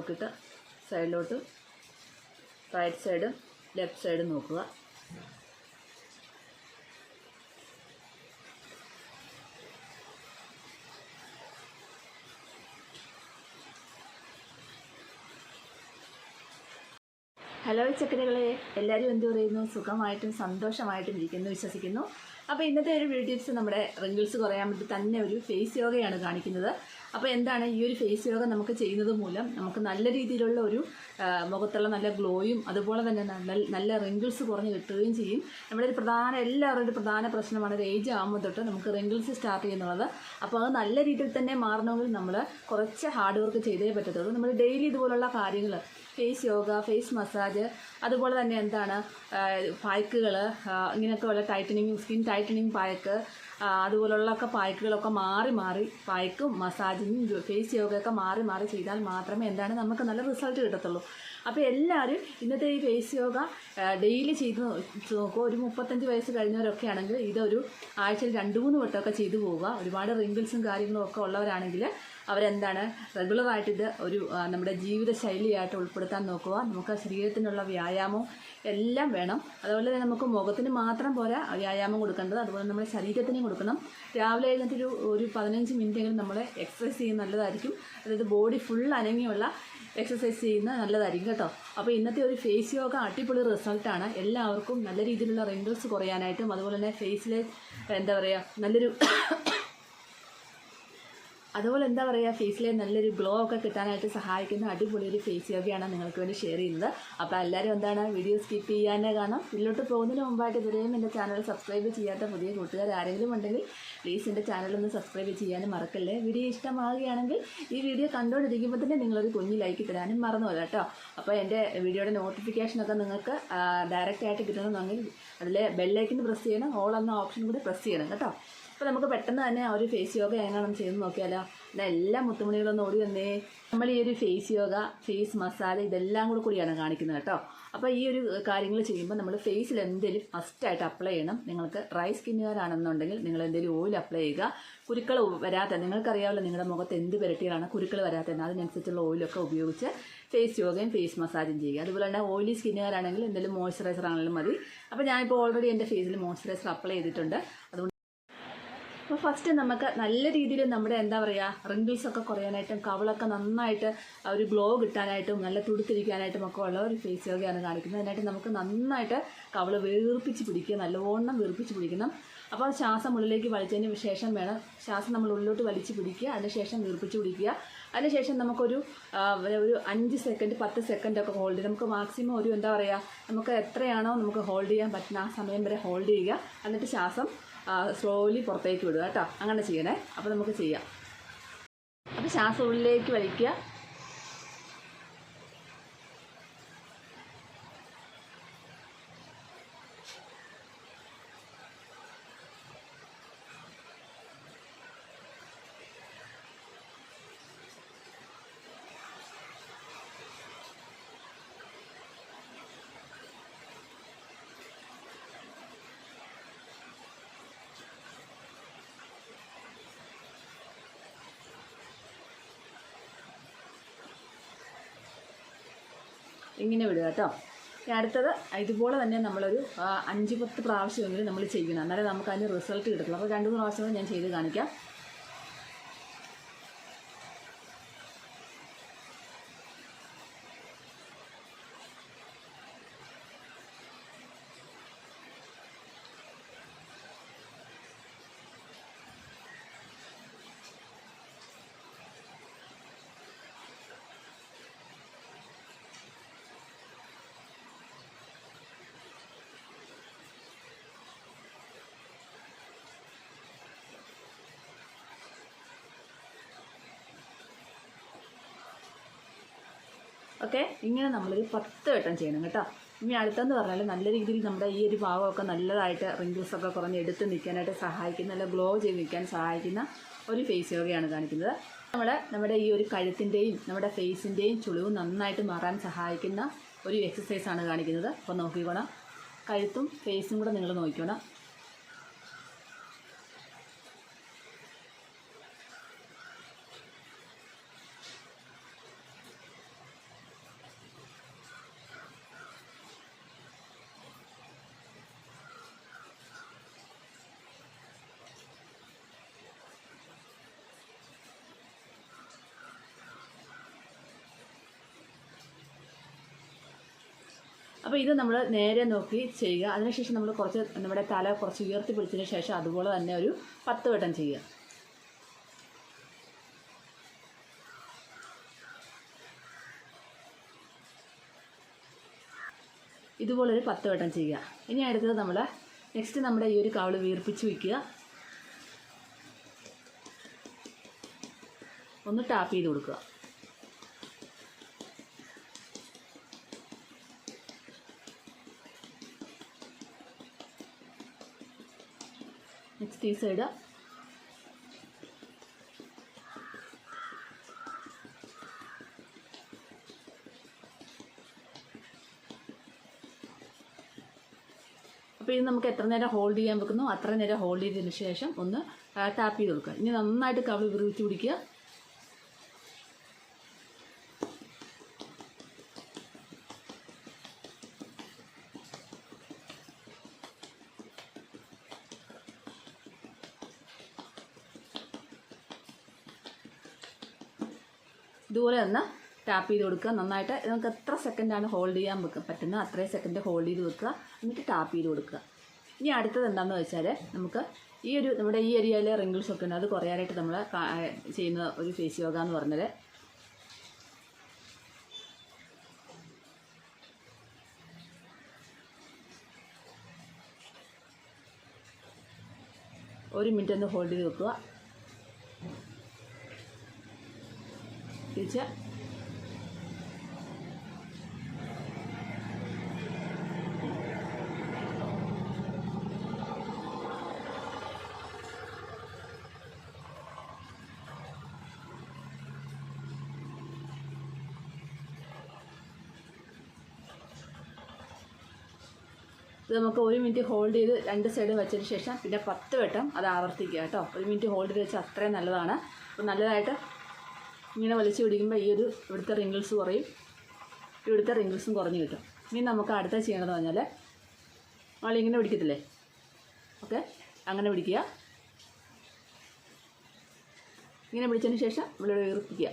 നോക്കിയിട്ട് സൈഡിലോട്ട് റൈറ്റ് സൈഡും ലെഫ്റ്റ് സൈഡും നോക്കുക. ഹലോ ചക്കരകളെ, എല്ലാവരും എന്ത് പറയുന്നു? സുഖമായിട്ടും സന്തോഷമായിട്ടും ഇരിക്കുന്നു വിശ്വസിക്കുന്നു. അപ്പോൾ ഇന്നത്തെ ഒരു വീഡിയോ ടിപ്സ് നമ്മുടെ റിങ്കിൾസ് കുറയാൻ വേണ്ടി തന്നെ ഒരു ഫേസ് യോഗയാണ് കാണിക്കുന്നത്. അപ്പോൾ എന്താണ് ഈ ഒരു ഫേസ് യോഗ നമുക്ക് ചെയ്യുന്നത് മൂലം നമുക്ക് നല്ല രീതിയിലുള്ള ഒരു മുഖത്തുള്ള നല്ല ഗ്ലോയും അതുപോലെ തന്നെ നല്ല റിങ്കിൾസ് കുറഞ്ഞ് കിട്ടുകയും ചെയ്യും. നമ്മുടെ ഒരു എല്ലാവരുടെ ഒരു പ്രധാന പ്രശ്നമാണ് ഒരു ഏജ് ആകുമ്പോൾ തൊട്ട് നമുക്ക് റിങ്കിൾസ് സ്റ്റാർട്ട് ചെയ്യുന്നുള്ളത്. അപ്പോൾ അത് നല്ല രീതിയിൽ തന്നെ മാറണമെങ്കിൽ നമ്മൾ കുറച്ച് ഹാർഡ് വർക്ക് ചെയ്തേ പറ്റത്തുള്ളൂ. നമ്മൾ ഡെയിലി ഇതുപോലുള്ള കാര്യങ്ങൾ ഫേസ് യോഗ, ഫേസ് മസാജ്, അതുപോലെ തന്നെ എന്താണ് പായ്ക്കുകൾ, ഇങ്ങനെയൊക്കെ ഉള്ള ടൈറ്റനിങ്, സ്കിൻ ടൈറ്റനിങ് പായ്ക്ക്, അതുപോലുള്ളൊക്കെ പായ്ക്കുകളൊക്കെ മാറി പായ്ക്കും മസാജിങ്ങും ഫേസ് യോഗയൊക്കെ മാറി ചെയ്താൽ മാത്രമേ എന്താണ് നമുക്ക് നല്ല റിസൾട്ട് കിട്ടത്തുള്ളൂ. അപ്പോൾ എല്ലാവരും ഇന്നത്തെ ഈ ഫേസ് യോഗ ഡെയിലി ചെയ്ത് നോക്കുക. ഒരു 35 വയസ്സ് കഴിഞ്ഞവരൊക്കെ ആണെങ്കിൽ ഇതൊരു ആഴ്ചയിൽ 2-3 വട്ടമൊക്കെ ചെയ്തു പോവുക. ഒരുപാട് റിങ്കിൾസും കാര്യങ്ങളും ഒക്കെ ഉള്ളവരാണെങ്കിൽ അവരെന്താണ് റെഗുലറായിട്ട് ഇത് ഒരു നമ്മുടെ ജീവിതശൈലിയായിട്ട് ഉൾപ്പെടുത്താൻ നോക്കുക. നമുക്ക് ശരീരത്തിനുള്ള വ്യായാമം എല്ലാം വേണം. അതുപോലെ തന്നെ നമുക്ക് മുഖത്തിന് മാത്രം പോരാ വ്യായാമം കൊടുക്കേണ്ടത്, അതുപോലെ നമ്മുടെ ശരീരത്തിനും കൊടുക്കണം. രാവിലെ എഴുന്നേറ്റ് ഒരു 15 മിനിറ്റെങ്കിലും നമ്മൾ എക്സസൈസ് ചെയ്യുന്നത് നല്ലതായിരിക്കും. അതായത് ബോഡി ഫുൾ അനങ്ങിയുള്ള എക്സസൈസ് ചെയ്യുന്നത് നല്ലതായിരിക്കും കേട്ടോ. അപ്പോൾ ഇന്നത്തെ ഒരു ഫേസ് യോഗ അടിപൊളി റിസൾട്ടാണ്. എല്ലാവർക്കും നല്ല രീതിയിലുള്ള റിങ്കിൾസ് കുറയാനായിട്ടും അതുപോലെ തന്നെ ഫേസിലെ നല്ലൊരു ഫേസിലെ നല്ലൊരു ഗ്ലോ ഒക്കെ കിട്ടാനായിട്ട് സഹായിക്കുന്ന അടിപൊളി ഒരു ഫേസ് യോഗയാണ് നിങ്ങൾക്ക് വേണ്ടി ഷെയർ ചെയ്യുന്നത്. അപ്പോൾ എല്ലാവരും വീഡിയോ സ്കിപ്പ് ചെയ്യാനേ കാണാം. ഇതിലോട്ട് പോകുന്നതിന് മുമ്പായിട്ട് ഇതുവരെയും എൻ്റെ ചാനൽ സബ്സ്ക്രൈബ് ചെയ്യാത്ത പുതിയ കൂട്ടുകാർ ആരെങ്കിലും ഉണ്ടെങ്കിൽ പ്ലീസ് എൻ്റെ ചാനലൊന്ന് സബ്സ്ക്രൈബ് ചെയ്യാനും മറക്കല്ലേ. വീഡിയോ ഇഷ്ടമാവുകയാണെങ്കിൽ ഈ വീഡിയോ കണ്ടുകൊണ്ടിരിക്കുമ്പോൾ തന്നെ നിങ്ങളൊരു കുഞ്ഞ് ലൈക്ക് തരാനും മറന്നുപോല കേട്ടോ. അപ്പോൾ എൻ്റെ വീഡിയോയുടെ നോട്ടിഫിക്കേഷനൊക്കെ നിങ്ങൾക്ക് ഡയറക്റ്റായിട്ട് കിട്ടണമെന്നെങ്കിൽ അതിൽ ബെല്ലൈക്കൻ പ്രസ് ചെയ്യണം, ഓൾ എന്ന ഓപ്ഷൻ കൂടി പ്രസ് ചെയ്യണം കേട്ടോ. അപ്പോൾ നമുക്ക് പെട്ടെന്ന് തന്നെ ആ ഒരു ഫേസ് യോഗ എങ്ങനെയാണെന്ന് ചെയ്ത് നോക്കിയാലോ. എന്നാൽ എല്ലാ മുത്തുമണികളൊന്നും ഓടി വന്നേ. നമ്മൾ ഈ ഒരു ഫേസ് യോഗ, ഫേസ് മസാജ് ഇതെല്ലാം കൂടിയാണ് കാണിക്കുന്നത് കേട്ടോ. അപ്പോൾ ഈ ഒരു കാര്യങ്ങൾ ചെയ്യുമ്പോൾ നമ്മൾ ഫേസിൽ എന്തെങ്കിലും മസ്റ്റായിട്ട് അപ്ലൈ ചെയ്യണം. നിങ്ങൾക്ക് ഡ്രൈ സ്കിന്നുകാരാണെന്നുണ്ടെങ്കിൽ നിങ്ങൾ എന്തെങ്കിലും ഓയിൽ അപ്ലൈ ചെയ്യുക. കുരുക്കൾ വരാത്ത, നിങ്ങൾക്കറിയാമല്ലോ നിങ്ങളുടെ മുഖത്ത് എന്ത് പുരട്ടികളാണ് കുരുക്കൾ വരാത്തത്, അതിനനുസരിച്ചുള്ള ഓയിലൊക്കെ ഉപയോഗിച്ച് ഫേസ് യോഗയും ഫേസ് മസാജും ചെയ്യുക. അതുപോലെ തന്നെ ഓയിലി സ്കിന്നുകാരാണെങ്കിൽ എന്തെങ്കിലും മോയ്സ്ചറൈസർ ആണെങ്കിലും മതി. അപ്പോൾ ഞാനിപ്പോൾ ഓൾറെഡി എൻ്റെ ഫേസിൽ മോയ്സ്ചറൈസർ അപ്ലൈ ചെയ്തിട്ടുണ്ട്. അതുകൊണ്ട് അപ്പോൾ ഫസ്റ്റ് നമുക്ക് നല്ല രീതിയിൽ നമ്മുടെ റിങ്കിൾസൊക്കെ കുറയാനായിട്ടും കവളൊക്കെ നന്നായിട്ട് ഒരു ഗ്ലോ കിട്ടാനായിട്ടും നല്ല തുടുത്തിരിക്കാനായിട്ടും ഒക്കെ ഉള്ള ഒരു ഫേസ് യോഗയാണ് കാണിക്കുന്നത്. അതിനായിട്ട് നമുക്ക് നന്നായിട്ട് കവള് വീർപ്പിച്ച് പിടിക്കുക, നല്ലവണ്ണം വീർപ്പിച്ച് പിടിക്കണം. അപ്പോൾ ശ്വാസം ഉള്ളിലേക്ക് വലിച്ചതിന് ശേഷം വേണം ശ്വാസം നമ്മൾ ഉള്ളിലോട്ട് വലിച്ച് പിടിക്കുക, അതിനുശേഷം വീർപ്പിച്ച് പിടിക്കുക. അതിനുശേഷം നമുക്കൊരു 5 സെക്കൻഡ് 10 സെക്കൻഡൊക്കെ ഹോൾഡ് ചെയ്യും. നമുക്ക് മാക്സിമം ഒരു നമുക്ക് എത്രയാണോ നമുക്ക് ഹോൾഡ് ചെയ്യാൻ പറ്റുന്ന ആ സമയം വരെ ഹോൾഡ് ചെയ്യുക. എന്നിട്ട് ശ്വാസം സ്ലോലി പുറത്തേക്ക് വിടുക കേട്ടോ. അങ്ങനെ ചെയ്യണേ. അപ്പോൾ നമുക്ക് ചെയ്യാം. അപ്പോൾ ശ്വാസം ഉള്ളിലേക്ക് വലിക്കുക, ഇങ്ങനെ വിടുക കേട്ടോ. അടുത്തത് ഇതുപോലെ തന്നെ നമ്മളൊരു 5-10 പ്രാവശ്യമെങ്കിലും നമ്മൾ ചെയ്യണം, എന്നാലേ നമുക്ക് അതിന് റിസൾട്ട് കിട്ടത്തുള്ളൂ. അപ്പോൾ 2-3 പ്രാവശ്യം ഞാൻ ചെയ്ത് കാണിക്കാം. ഓക്കെ, ഇങ്ങനെ നമ്മളൊരു 10 വട്ടം ചെയ്യണം കേട്ടോ. ഇനി അടുത്തെന്ന് പറഞ്ഞാൽ നല്ല രീതിയിൽ നമ്മുടെ ഈ ഒരു ഭാഗമൊക്കെ നല്ലതായിട്ട് റിങ്കിൾസൊക്കെ കുറഞ്ഞ് എടുത്ത് നിൽക്കാനായിട്ട് സഹായിക്കുന്ന, നല്ല ഗ്ലോ ചെയ്ത് നിൽക്കാൻ സഹായിക്കുന്ന ഒരു ഫേസ് യോഗയാണ് കാണിക്കുന്നത്. നമ്മുടെ ഈ ഒരു കഴുത്തിൻ്റെയും നമ്മുടെ ഫേസിൻ്റെയും ചുളിവ് നന്നായിട്ട് മാറാൻ സഹായിക്കുന്ന ഒരു എക്സസൈസാണ് കാണിക്കുന്നത്. അപ്പോൾ നോക്കിക്കോണം, കഴുത്തും ഫേസും കൂടെ നിങ്ങൾ നോക്കിക്കോണം. അപ്പോൾ ഇത് നമ്മൾ നേരെ നോക്കി ചെയ്യുക. അതിനുശേഷം നമ്മൾ കുറച്ച് നമ്മുടെ തല കുറച്ച് ഉയർത്തി പിടിച്ചതിന് ശേഷം അതുപോലെ തന്നെ ഒരു 10 വട്ടം ചെയ്യുക. ഇതുപോലൊരു 10 വട്ടം ചെയ്യുക. ഇനി അടുത്തത് നമ്മൾ നെക്സ്റ്റ് നമ്മുടെ ഈ ഒരു കവിള് വീർപ്പിച്ച് വയ്ക്കുക. ഒന്ന് ടാപ്പ് ചെയ്ത് കൊടുക്കുക. നെക്സ്റ്റ് ഈ സൈഡ് അപ്പോൾ ഇത് നമുക്ക് എത്ര നേരം ഹോൾഡ് ചെയ്യാൻ വെക്കുന്നു അത്ര നേരം ഹോൾഡ് ചെയ്തതിന് ശേഷം ഒന്ന് ടാപ്പ് ചെയ്ത് കൊടുക്കുക. ഇനി നന്നായിട്ട് കവിള് വിറിച്ച് പിടിക്കുക. ഇതുപോലെ ഒന്ന് ടാപ്പ് ചെയ്ത് കൊടുക്കുക. നന്നായിട്ട് നമുക്ക് എത്ര സെക്കൻഡാണ് ഹോൾഡ് ചെയ്യാൻ പറ്റുന്നത് അത്രയും സെക്കൻഡ് ഹോൾഡ് ചെയ്ത് വെക്കുക. എന്നിട്ട് ടാപ്പ് ചെയ്ത് കൊടുക്കുക. ഇനി അടുത്തത് എന്താണെന്ന് വെച്ചാൽ നമുക്ക് നമ്മുടെ ഈ ഏരിയയിലെ റിങ്കിൾസ് ഒക്കെ ഉണ്ട് അത് കുറയാനായിട്ട് നമ്മൾ ചെയ്യുന്ന ഒരു ഫേസ് യോഗ എന്ന് പറഞ്ഞാൽ ഒരു മിനിറ്റ് ഒന്ന് ഹോൾഡ് ചെയ്ത് വെക്കുക. തിരിച്ച് ഇത് നമുക്ക് ഒരു മിനിറ്റ് ഹോൾഡ് ചെയ്ത് രണ്ട് സൈഡും വെച്ചതിന് ശേഷം പിന്നെ 10 വട്ടം അത് ആവർത്തിക്കുക കേട്ടോ. ഒരു മിനിറ്റ് ഹോൾഡ് ചെയ്ത് വെച്ചാൽ അത്രയും നല്ലതാണ്. അപ്പോൾ നല്ലതായിട്ട് ഇങ്ങനെ വലിച്ചു പിടിക്കുമ്പോൾ ഈ ഒരു ഇവിടുത്തെ റിങ്കിൾസ് കുറയും, ഇവിടുത്തെ റിങ്കിൾസും കുറഞ്ഞ് കിട്ടും. ഇനി നമുക്ക് അടുത്ത ചെയ്യണമെന്ന് പറഞ്ഞാൽ നമ്മളിങ്ങനെ പിടിക്കത്തില്ലേ, ഓക്കെ, അങ്ങനെ പിടിക്കുക. ഇങ്ങനെ പിടിച്ചതിന് ശേഷം ഇവിടെ വീർപ്പിക്കുക.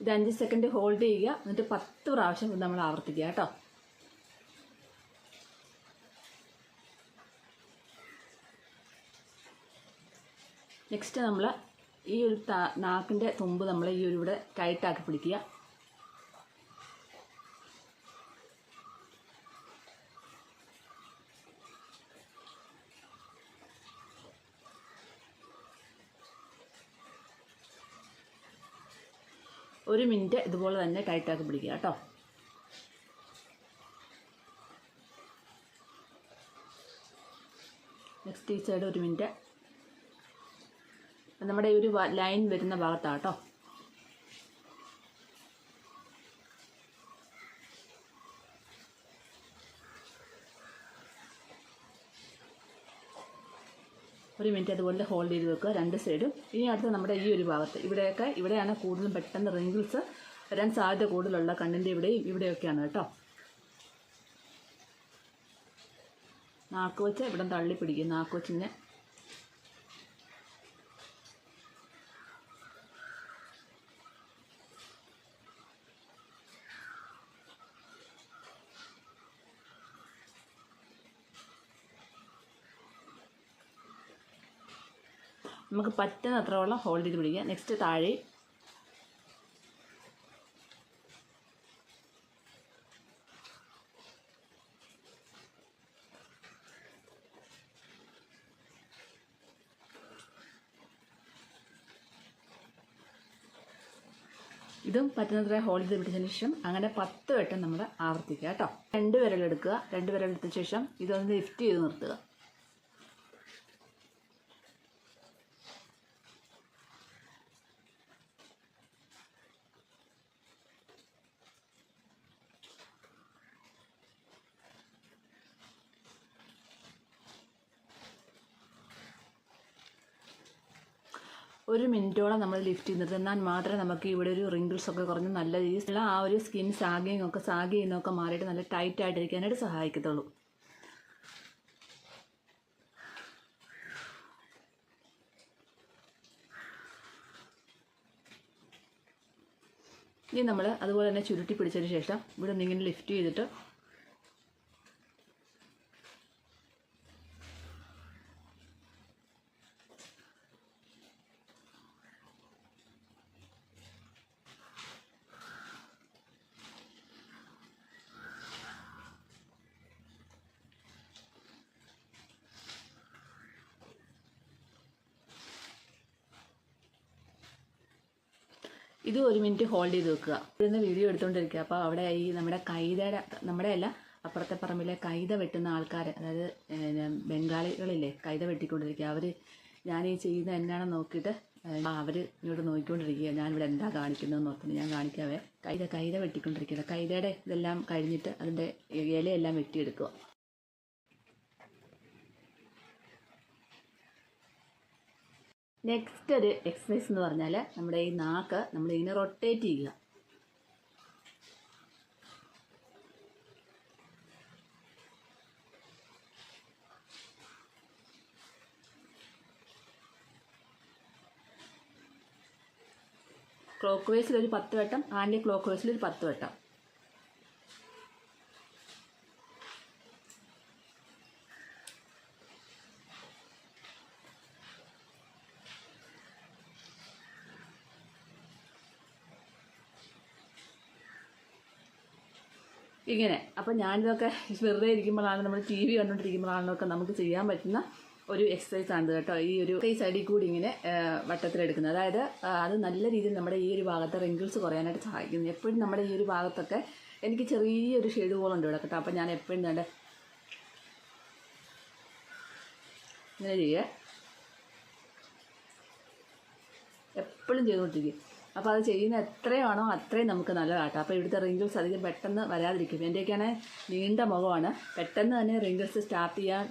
ഇത് 5 സെക്കൻഡ് ഹോൾഡ് ചെയ്യുക. എന്നിട്ട് 10 പ്രാവശ്യം ഇത് നമ്മൾ ആവർത്തിക്കുക കേട്ടോ. നെക്സ്റ്റ് നമ്മൾ ഈ ഒരു നാക്കിൻ്റെ തുമ്പ് നമ്മൾ ഈ ഒരു ഇവിടെ ടൈറ്റാക്കി പിടിക്കുക. ഒരു മിനിറ്റ് ഇതുപോലെ തന്നെ ടൈറ്റാക്കി പിടിക്കുക കേട്ടോ. നെക്സ്റ്റ് ഈ സൈഡ് ഒരു മിനിറ്റ്. നമ്മുടെ ഈ ഒരു ലൈൻ വരുന്ന ഭാഗത്താണ് കേട്ടോ. ഒരു മിനിറ്റ് അതുപോലെ ഹോൾഡ് ചെയ്ത് വെക്കുക രണ്ട് സൈഡും. ഇനി അടുത്ത് നമ്മുടെ ഈ ഒരു ഭാഗത്ത് ഇവിടെയാണ് കൂടുതലും പെട്ടെന്ന് റിങ്കിൾസ് വരാൻ സാധ്യത കൂടുതലുള്ള കണ്ണിൻ്റെ ഇവിടെയൊക്കെയാണ് കേട്ടോ. നാക്ക് വെച്ച് ഇവിടെ തള്ളി പിടിക്കും. നാക്ക് വെച്ചിങ്ങനെ നമുക്ക് പറ്റുന്ന അത്രയോളം ഹോൾഡ് ചെയ്ത് പിടിക്കുക. നെക്സ്റ്റ് താഴെ ഇതും പറ്റുന്നത്ര ഹോൾഡ് ചെയ്ത് പിടിച്ചതിന് ശേഷം അങ്ങനെ 10 വട്ടം നമ്മൾ ആവർത്തിക്കുക കേട്ടോ. 2 വിരലെടുക്കുക. 2 വിരലെടുത്ത ശേഷം ഇതൊന്ന് ലിഫ്റ്റ് ചെയ്ത് നിർത്തുക. 1 മിനിറ്റോളം നമ്മൾ ലിഫ്റ്റ് ചെയ്തിട്ട് എന്നാൽ മാത്രമേ നമുക്ക് ഇവിടെ ഒരു റിങ്കിൾസ് ഒക്കെ കുറഞ്ഞ് നല്ല രീതിയിലുള്ള ആ ഒരു സ്കിൻ സാഗ് ചെയ്യുന്നതൊക്കെ മാറിയിട്ട് നല്ല ടൈറ്റ് ആയിട്ടിരിക്കാനായിട്ട് സഹായിക്കത്തുള്ളൂ. ഇനി നമ്മൾ അതുപോലെ തന്നെ ചുരുട്ടി പിടിച്ചതിന് ശേഷം ഇവിടെ നിന്ന് ഇങ്ങനെ ലിഫ്റ്റ് ചെയ്തിട്ട് ഇത് 1 മിനിറ്റ് ഹോൾഡ് ചെയ്ത് വെക്കുക. ഇവിടുന്ന് വീഡിയോ എടുത്തുകൊണ്ടിരിക്കുക. അപ്പോൾ അവിടെ ഈ നമ്മുടെ അല്ല അപ്പുറത്തെ പറമ്പിലെ കൈത വെട്ടുന്ന ആൾക്കാർ, അതായത് ബംഗാളികളില്ലേ കൈത വെട്ടിക്കൊണ്ടിരിക്കുക. അവർ ഞാൻ ഈ ചെയ്യുന്ന എന്നാണെന്ന് നോക്കിയിട്ട് അവർ ഇങ്ങോട്ട് നോക്കിക്കൊണ്ടിരിക്കുക. ഞാനിവിടെ എന്താ കാണിക്കുന്നതെന്ന് ഓർത്തിട്ട് ഞാൻ കാണിക്കാവേ. കൈത വെട്ടിക്കൊണ്ടിരിക്കുക. കൈതയുടെ ഇതെല്ലാം കഴിഞ്ഞിട്ട് അതിൻ്റെ ഇലയെല്ലാം വെട്ടിയെടുക്കുക. നെക്സ്റ്റ് ഒരു എക്സസൈസ് എന്ന് പറഞ്ഞാൽ നമ്മുടെ ഈ നാക്ക് നമ്മളിങ്ങനെ റൊട്ടേറ്റ് ചെയ്യുക. ക്ലോക്ക് വൈസിലൊരു 10 വട്ടം, ആൻറ്റി ക്ലോക്ക് വൈസിലൊരു 10 വട്ടം. ഇങ്ങനെ. അപ്പം ഞാനിതൊക്കെ വെറുതെ ഇരിക്കുമ്പോഴാണ്, നമ്മൾ ടി വി കണ്ടുകൊണ്ടിരിക്കുമ്പോഴാണൊക്കെ നമുക്ക് ചെയ്യാൻ പറ്റുന്ന ഒരു എക്സസൈസ് ആണ് കേട്ടോ. ഈ ഒരു സൈഡിൽ കൂടി ഇങ്ങനെ വട്ടത്തിലെടുക്കുന്നത്. അതായത് അത് നല്ല രീതിയിൽ നമ്മുടെ ഈ ഒരു ഭാഗത്ത് റിങ്കിൾസ് കുറയാനായിട്ട് സഹായിക്കുന്നു. എപ്പോഴും നമ്മുടെ ഈ ഒരു ഭാഗത്തൊക്കെ എനിക്ക് ചെറിയൊരു ഷെയ്ഡ് പോലുണ്ട് ഇവിടെ കേട്ടോ. അപ്പം ഞാൻ എപ്പോഴും തന്നെ ഇങ്ങനെ ചെയ്യേ, എപ്പോഴും ചെയ്തുകൊണ്ടിരിക്കും. അപ്പോൾ അത് ചെയ്യുന്ന എത്രയാണോ അത്രയും നമുക്ക് നല്ലതാട്ടോ. അപ്പോൾ ഇവിടുത്തെ റിങ്കിൾസ് അധികം പെട്ടെന്ന് വരാതിരിക്കും. എൻ്റെയൊക്കെയാണ് നീണ്ട മുഖമാണ്, പെട്ടെന്ന് തന്നെ റിങ്കിൾസ് സ്റ്റാർട്ട് ചെയ്യാൻ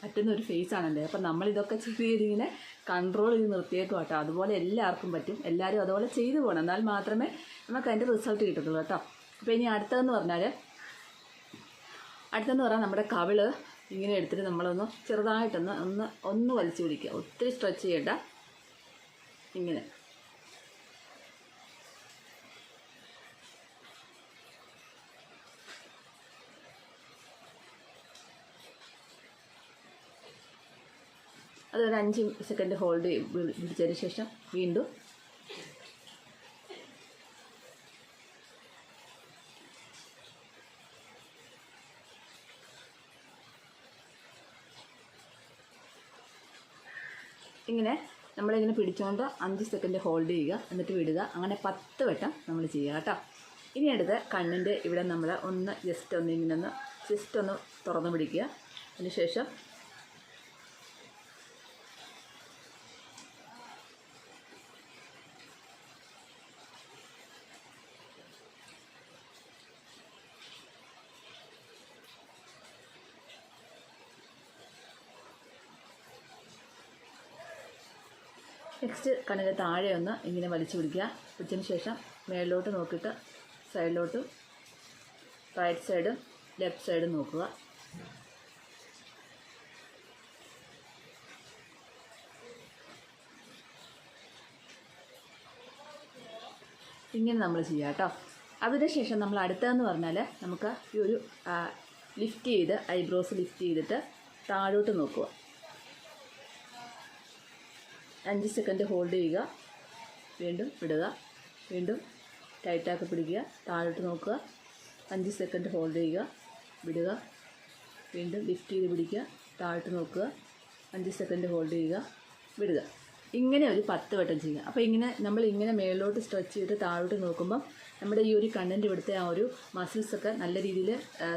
പറ്റുന്ന ഒരു ഫേസാണ് എൻ്റെ. അപ്പം നമ്മളിതൊക്കെ ചെയ്തിങ്ങനെ കൺട്രോൾ ചെയ്ത് നിർത്തിയേക്കും കേട്ടോ. അതുപോലെ എല്ലാവർക്കും പറ്റും. എല്ലാവരും അതുപോലെ ചെയ്തു പോകണം, എന്നാൽ മാത്രമേ നമുക്ക് അതിൻ്റെ റിസൾട്ട് കിട്ടത്തുള്ളൂ കേട്ടോ. അപ്പോൾ ഇനി അടുത്തതെന്ന് പറഞ്ഞാൽ നമ്മുടെ കവിള് ഇങ്ങനെ എടുത്തിട്ട് നമ്മളൊന്ന് ചെറുതായിട്ടൊന്ന് വലിച്ചു പിടിക്കുക. ഒത്തിരി സ്ട്രെച്ച് ചെയ്യേണ്ട. ഇങ്ങനെ അതൊരു 5 സെക്കൻഡ് ഹോൾഡ് പിടിച്ചതിന് ശേഷം വീണ്ടും ഇങ്ങനെ നമ്മളിങ്ങനെ പിടിച്ചുകൊണ്ട് 5 സെക്കൻഡ് ഹോൾഡ് ചെയ്യുക, എന്നിട്ട് വിടുക. അങ്ങനെ 10 വട്ടം നമ്മൾ ചെയ്യുക കേട്ടോ. ഇനി അടുത്ത് കണ്ണിൻ്റെ ഇവിടെ നമ്മൾ ജസ്റ്റ് ഒന്ന് തുറന്ന് പിടിക്കുക. അതിന് ശേഷം നെക്സ്റ്റ് കണ്ണിൻ്റെ താഴെ ഒന്ന് ഇങ്ങനെ വലിച്ചു പിടിക്കുക. പിടിച്ചതിന് ശേഷം മേളിലോട്ട് നോക്കിയിട്ട് സൈഡിലോട്ടും റൈറ്റ് സൈഡും ലെഫ്റ്റ് സൈഡും നോക്കുക. ഇങ്ങനെ നമ്മൾ ചെയ്യുക കേട്ടോ. അതിനുശേഷം നമ്മൾ അടുത്തതെന്ന് പറഞ്ഞാൽ നമുക്ക് ഈ ഒരു ലിഫ്റ്റ് ചെയ്ത് ഐബ്രോസ് ലിഫ്റ്റ് ചെയ്തിട്ട് താഴോട്ട് നോക്കുക. 5 സെക്കൻഡ് ഹോൾഡ് ചെയ്യുക, വീണ്ടും വിടുക, വീണ്ടും ടൈറ്റാക്കി പിടിക്കുക, താഴോട്ട് നോക്കുക. 5 സെക്കൻഡ് ഹോൾഡ് ചെയ്യുക, വിടുക, വീണ്ടും ലിഫ്റ്റ് ചെയ്ത് പിടിക്കുക, താഴോട്ട് നോക്കുക. 5 സെക്കൻഡ് ഹോൾഡ് ചെയ്യുക, വിടുക. ഇങ്ങനെ ഒരു 10 വട്ടം ചെയ്യുക. അപ്പോൾ നമ്മളിങ്ങനെ മേളിലോട്ട് സ്ട്രെച്ച് ചെയ്തിട്ട് താഴോട്ട് നോക്കുമ്പം നമ്മുടെ ഈ ഒരു കണ്ണിൻ്റെ ഇവിടുത്തെ ആ ഒരു മസിൽസൊക്കെ നല്ല രീതിയിൽ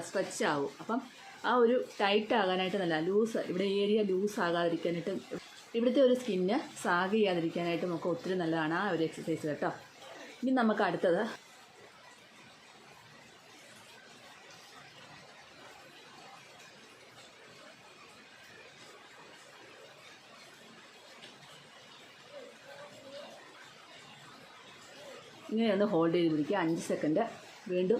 സ്ട്രെച്ച് ആവും. അപ്പം ആ ഒരു ടൈറ്റ് ആകാനായിട്ട് ഇവിടെ ഏരിയ ലൂസ് ആകാതിരിക്കാനായിട്ട് ഇവിടുത്തെ ഒരു സ്കിന്ന് സാഗ് ചെയ്യാതിരിക്കാനായിട്ടും ഒക്കെ ഒത്തിരി നല്ലതാണ് ആ ഒരു എക്സസൈസ് കേട്ടോ. ഇനി നമുക്ക് അടുത്തത് ഇങ്ങനെ ഒന്ന് ഹോൾഡ് ചെയ്ത് പിടിക്കുക 5 സെക്കൻഡ്. വീണ്ടും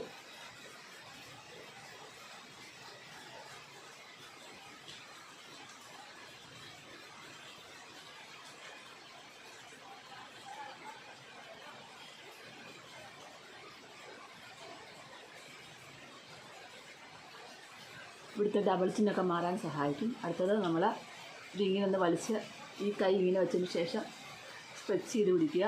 ഇവിടുത്തെ ഡബിൾ ചിന്നൊക്കെ മാറാൻ സഹായിക്കും. അടുത്തത് നമ്മൾ ഇതിങ്ങനെ ഒന്ന് വലിച്ച് ഈ കൈ ഇങ്ങനെ വെച്ചതിന് ശേഷം സ്ട്രെച്ച് ചെയ്ത് പിടിക്കുക.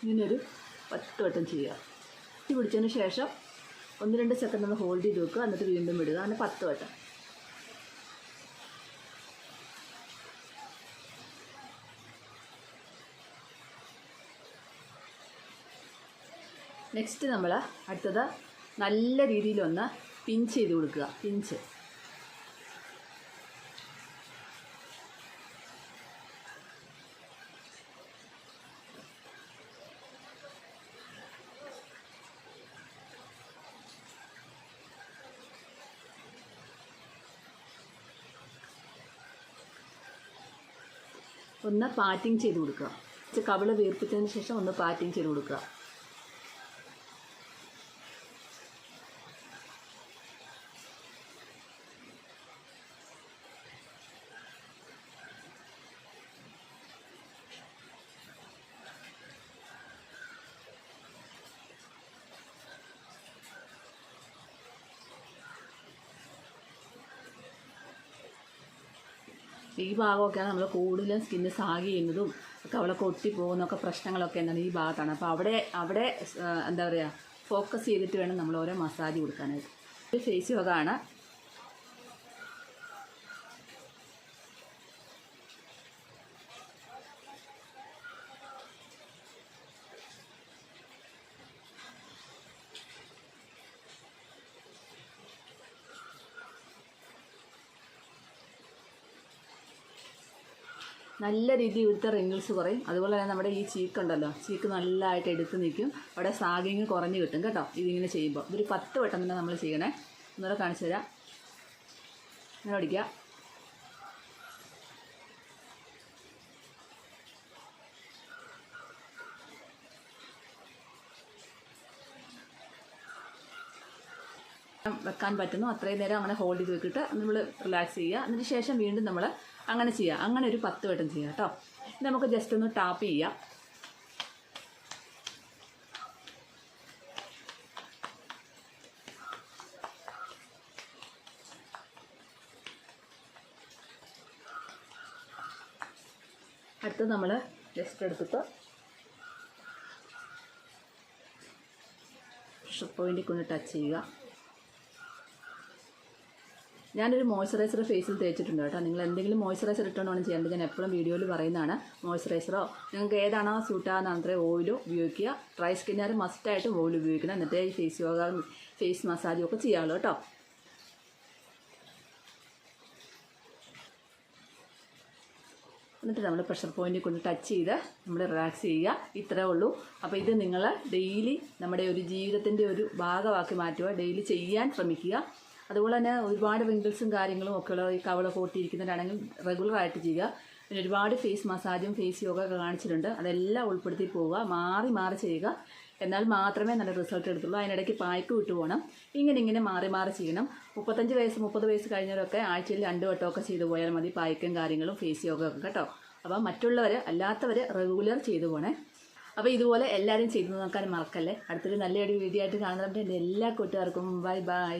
ഇങ്ങനൊരു 10 വട്ടം ചെയ്യുക. പിടിച്ചതിന് ശേഷം 1-2 സെക്കൻഡ് ഒന്ന് ഹോൾഡ് ചെയ്ത് വെക്കുക. എന്നിട്ട് വീണ്ടും വിടുക. അങ്ങനെ 10 വട്ടം. നെക്സ്റ്റ് നമ്മൾ അടുത്തത് നല്ല രീതിയിലൊന്ന് പിഞ്ച് ചെയ്ത് കൊടുക്കുക. പിഞ്ച് ഒന്ന് പാറ്റിങ് ചെയ്ത് കൊടുക്കുക. കവിള് വീർപ്പിച്ചതിന് ശേഷം ഒന്ന് പാറ്റിങ് ചെയ്ത് കൊടുക്കുക. ഈ ഭാഗമൊക്കെയാണ് നമ്മൾ കൂടുതലും സ്കിന്ന് സാഗ് ചെയ്യുന്നതും കവിളൊക്കെ ഒട്ടിപ്പോകുന്നൊക്കെ പ്രശ്നങ്ങളൊക്കെ എന്താണ് ഈ ഭാഗത്താണ്. അപ്പോൾ അവിടെ എന്താ പറയുക ഫോക്കസ് ചെയ്തിട്ട് വേണം നമ്മൾ ഓരോ മസാജ് കൊടുക്കാനായിട്ട്. ഇത് ഫേസ് യോഗമാണ്. നല്ല രീതിയിൽ ഇവിടുത്തെ റിങ്കിൾസ് കുറയും. അതുപോലെ തന്നെ നമ്മുടെ ഈ ചീക്കുണ്ടല്ലോ, ചീക്ക് നല്ലതായിട്ട് എടുത്ത് നിൽക്കും. അവിടെ സാഗിങ് കുറഞ്ഞ് കിട്ടും കേട്ടോ ഇതിങ്ങനെ ചെയ്യുമ്പോൾ. ഇതൊരു 10 വട്ടം തന്നെ നമ്മൾ ചെയ്യണേ. ഒന്നുകൂടെ കാണിച്ചു തരാം. ഇങ്ങനെ പഠിക്കുക. വെക്കാൻ പറ്റുന്നു അത്രയും നേരം അങ്ങനെ ഹോൾഡ് ചെയ്ത് വെക്കിട്ട് നമ്മൾ റിലാക്സ് ചെയ്യുക. അതിന് ശേഷം വീണ്ടും നമ്മൾ അങ്ങനെ ചെയ്യുക. അങ്ങനെ ഒരു 10 വട്ടം ചെയ്യുക കേട്ടോ. നമുക്ക് ജസ്റ്റ് ഒന്ന് ടാപ്പ് ചെയ്യാം. അടുത്ത് നമ്മൾ ജസ്റ്റ് എടുത്തിട്ട് പ്രഷർ പോയിന്റിൽ കൊണ്ട് ടച്ച് ചെയ്യുക. ഞാനൊരു മോയ്സ്ചറൈസർ ഫേസിൽ തേച്ചിട്ടുണ്ട് കേട്ടോ. നിങ്ങൾ എന്തെങ്കിലും മോയ്സ്ചറൈസർ ഇട്ടുകൊണ്ട് വേണം ചെയ്യേണ്ടത്. ഞാൻ എപ്പോഴും വീഡിയോയിൽ പറയുന്നതാണ്. മോയ്സ്ചറൈസറോ നിങ്ങൾക്ക് ഏതാണോ സൂട്ടാകുന്ന അത്രയും ഓയിലോ ഉപയോഗിക്കുക. ഡ്രൈ സ്കിന്നുകാർ മസ്റ്റായിട്ട് ഓയിൽ ഉപയോഗിക്കണം. എന്നിട്ട് ഈ ഫേസ് യോഗ ഫേസ് മസാജും ഒക്കെ ചെയ്യാമല്ലോ കേട്ടോ. എന്നിട്ട് നമ്മൾ പ്രഷർ പോയിന്റിൽ കൊണ്ട് ടച്ച് ചെയ്ത് നമ്മൾ റിലാക്സ് ചെയ്യുക. ഇത്രേ ഉള്ളൂ. അപ്പോൾ ഇത് നിങ്ങൾ ഡെയിലി നമ്മുടെ ഒരു ജീവിതത്തിൻ്റെ ഒരു ഭാഗമാക്കി മാറ്റുക. ഡെയിലി ചെയ്യാൻ ശ്രമിക്കുക. അതുപോലെ തന്നെ ഒരുപാട് റിങ്കിൾസും കാര്യങ്ങളും ഒക്കെയുള്ള ഈ കവിള കൂട്ടിയിരിക്കുന്നവരാണെങ്കിൽ റെഗുലറായിട്ട് ചെയ്യുക. പിന്നെ ഒരുപാട് ഫേസ് മസാജും ഫേസ് യോഗ ഒക്കെ കാണിച്ചിട്ടുണ്ട്. അതെല്ലാം ഉൾപ്പെടുത്തി പോവുക. മാറി മാറി ചെയ്യുക. എന്നാൽ മാത്രമേ നല്ല റിസൾട്ട് എടുത്തുള്ളൂ. അതിനിടയ്ക്ക് പായ്ക്ക് വിട്ടു പോകണം. ഇങ്ങനെ മാറി മാറി ചെയ്യണം. 35 വയസ്സ് 30 വയസ്സ് കഴിഞ്ഞവരൊക്കെ ആഴ്ചയിൽ 2 വട്ടമൊക്കെ ചെയ്തു പോയാൽ മതി. പായ്ക്കും കാര്യങ്ങളും ഫേസ് യോഗ ഒക്കെ കേട്ടോ. അപ്പം മറ്റുള്ളവർ അല്ലാത്തവർ റെഗുലർ ചെയ്തു പോകണേ. അപ്പോൾ ഇതുപോലെ എല്ലാവരും ചെയ്തു നോക്കാൻ മറക്കല്ലേ. അടുത്തൊരു നല്ലൊരു വീഡിയോ ആയിട്ട് കാണുന്നതിൻ്റെ എൻ്റെ എല്ലാ കൂട്ടുകാർക്കും ബൈ.